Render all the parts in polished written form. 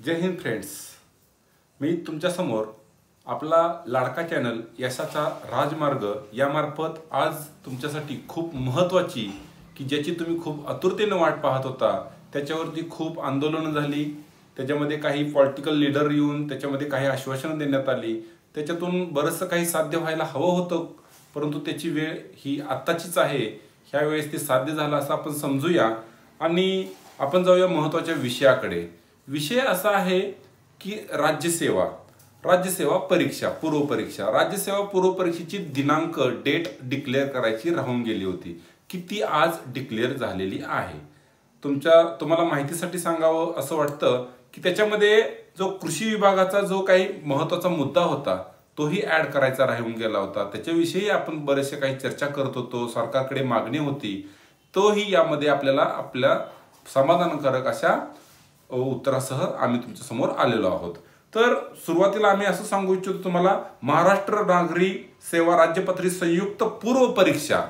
जय Hind friends, मी तुमच्या समोर आपला लाडका चॅनल यशाचा राजमार्ग यामार्फत आज तुमच्यासाठी खूप महत्त्वाची की ज्याची तुम्ही खूप आतुरतेने वाट पाहत होता, त्याच्यावरती खूप आंदोलनं झाली, त्याच्यामध्ये काही पॉलिटिकल लीडर येऊन त्याच्यामध्ये काही आश्वासनं देण्यात आली, त्याच्यातून बरंचसं काही साध्य व्हायला हवं होतं, परंतु त्याची वेळ ही आत्ताचीच आहे. ह्या वेळेस ते साध्य झालं असं आपण समजूया आणि आपण जाऊया महत्त्वाच्या विषयाकडे. विषय असा आहे की राज्यसेवा परीक्षा पूर्व परीक्षा राज्यसेवा पूर्व परीक्षेची दिनांक डेट डिक्लेअर करायची राहून गेली होती की ती आज डिक्लेअर झालेली आहे. तुम्हाला माहितीसाठी सांगावं असं वाटतं की त्याच्यामध्ये जो कृषी विभागाचा जो काही महत्त्वाचा मुद्दा होता तोही ऍड करायचा राहून गेला होता. त्याच्याविषयी आपण बरेचसे काही चर्चा करत होतो, सरकारकडे मागणी होती, तोही यामध्ये आपल्याला आपल्या समाधानकारक अशा उत्तरासह आम्ही तुमच्या समोर आलेलो आहोत. तर सुरुवातीला आम्ही असं सांगू इच्छितो तुम्हाला, महाराष्ट्र नागरी सेवा राज्यपत्रित संयुक्त पूर्व परीक्षा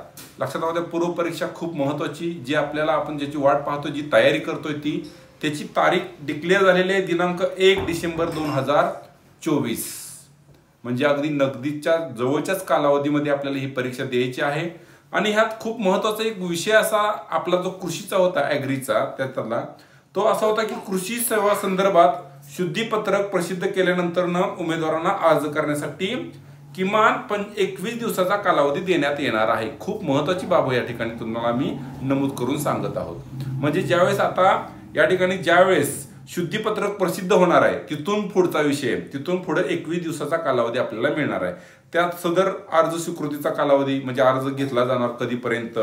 लक्षात राहू द्या. पूर्व परीक्षा खूप महत्त्वाची, जी आपल्याला आपण ज्याची वाट पाहतो, जी तयारी करतोय त्याची तारीख डिक्लेअर झालेली आहे दिनांक 1 डिसेंबर 2024. म्हणजे अगदी नगदीच्या जवळच्याच कालावधीमध्ये आपल्याला ही परीक्षा द्यायची आहे. आणि ह्यात खूप महत्त्वाचा एक विषय असा आपला जो कृषीचा होता, ॲग्रीचा, त्यातला तो असा होता की कृषी सेवा संदर्भात शुद्धीपत्रक प्रसिद्ध केल्यानंतर उमेदवारांना अर्ज करण्यासाठी किमान 21 दिवसाचा कालावधी देण्यात येणार आहे. खूप महत्त्वाची बाब या ठिकाणी तुम्हाला मी नमूद करून सांगत आहोत. म्हणजे ज्यावेळेस आता या ठिकाणी ज्यावेळेस शुद्धीपत्रक प्रसिद्ध होणार आहे तिथून पुढचा विषय, तिथून पुढे 21 दिवसाचा कालावधी आपल्याला मिळणार आहे. त्यात सदर अर्ज स्वीकृतीचा कालावधी म्हणजे अर्ज घेतला जाणार कधीपर्यंत,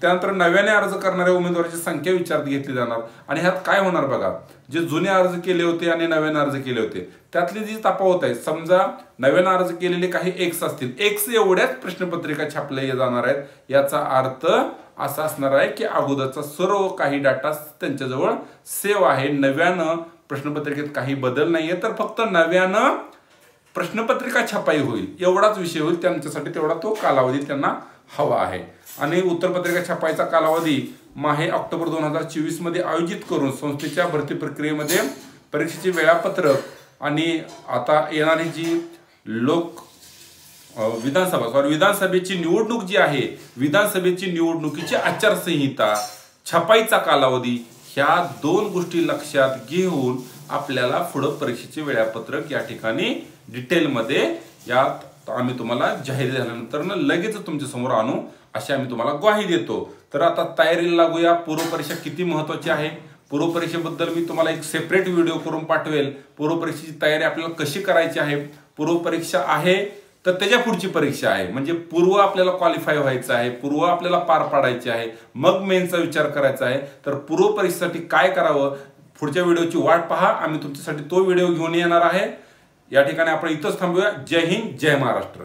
त्यानंतर नव्याने अर्ज करणाऱ्या उमेदवाराची संख्या विचारात घेतली जाणार. आणि ह्यात काय होणार बघा, जे जुने अर्ज केले होते आणि नव्याने अर्ज केले होते त्यातली जी तफावत आहे, समजा नव्याने अर्ज केलेले काही एक्स असतील, एक्स एवढ्याच प्रश्नपत्रिका छापल्या जाणार आहेत. याचा अर्थ असा असणार आहे की अगोदरचा सर्व काही डाटा त्यांच्याजवळ सेव्ह आहे. नव्यानं प्रश्नपत्रिकेत काही बदल नाहीये, तर फक्त नव्यानं प्रश्नपत्रिका छपाई होईल एवढाच विषय होईल. त्यांच्यासाठी तेवढा तो कालावधी त्यांना हवा आहे. आणि उत्तरपत्रिका छपाईचा कालावधी माहे ऑक्टोबर 2024 मध्ये आयोजित करून संस्थेच्या भरती प्रक्रियेमध्ये परीक्षेचे वेळापत्रक आणि आता येणारी जी विधानसभेची निवडणूक जी आहे, विधानसभेची निवडणुकीची आचारसंहिता, छपाईचा कालावधी, ह्या दोन गोष्टी लक्षात घेऊन आपल्याला पुढे परीक्षेचे वेळापत्रक या ठिकाणी डिटेलमध्ये यात आम्ही तुम्हाला जाहीर झाल्यानंतर लगेच तुमच्या समोर आणू अशी आम्ही तुम्हाला ग्वाही देतो. तर आता तयारीला लागूया. पूर्व परीक्षा किती महत्त्वाची आहे, पूर्व परीक्षेबद्दल मी तुम्हाला एक सेपरेट व्हिडिओ करून पाठवेल. पूर्व परीक्षेची तयारी आपल्याला कशी करायची आहे, पूर्व परीक्षा आहे तर त्याच्या पुढची परीक्षा आहे, म्हणजे पूर्व आपल्याला क्वालिफाय व्हायचं आहे, पूर्व आपल्याला पार पाडायची आहे, मग मेनचा विचार करायचा आहे. तर पूर्व परीक्षेसाठी काय करावं, पुढच्या व्हिडिओची वाट पहा. आम्ही तुमच्यासाठी तो व्हिडिओ घेऊन येणार आहे. या ठिकाणी आपण इथंच थांबूया. जय हिंद, जय महाराष्ट्र.